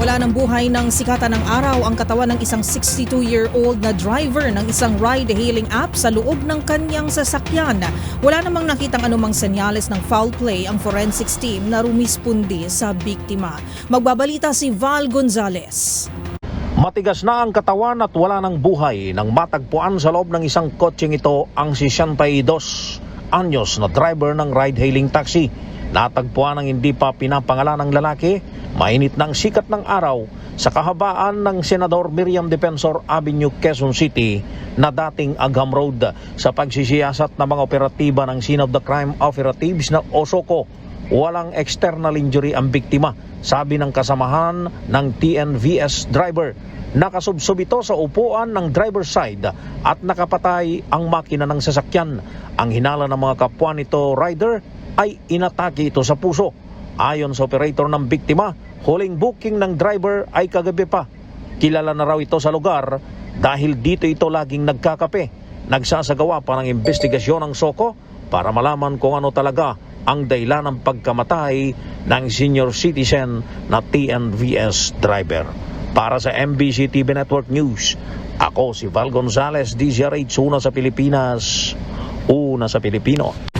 Wala ng buhay ng sikatan ng araw ang katawan ng isang 62-year-old na driver ng isang ride-hailing app sa loob ng kanyang sasakyan. Wala namang nakitang anumang senyales ng foul play ang forensics team na rumispondi sa biktima. Magbabalita si Val Gonzalez. Matigas na ang katawan at wala ng buhay nang matagpuan sa loob ng isang kotseng ito ang 62 anyos na driver ng ride-hailing taxi. Natagpuan ng hindi pa pinapangalan ng lalaki, mainit ng sikat ng araw sa kahabaan ng Senador Miriam Defensor Avenue, Quezon City na dating Agham Road sa pagsisiyasat ng mga operatiba ng Scene of the Crime Operatives na OSOCO. Walang external injury ang biktima, sabi ng kasamahan ng TNVS driver. Nakasubsob ito sa upuan ng driver's side at nakapatay ang makina ng sasakyan. Ang hinala ng mga kapwa nito rider ay inatake ito sa puso. Ayon sa operator ng biktima, huling booking ng driver ay kagabi pa. Kilala na raw ito sa lugar dahil dito ito laging nagkakape. Nagsasagawa pa ng investigasyon ng SOCO para malaman kung ano talaga ang dahilan ng pagkamatay ng senior citizen na TNVS driver. Para sa MBC TV Network News, ako si Val Gonzalez, DZRH, una sa Pilipinas, una sa Pilipino.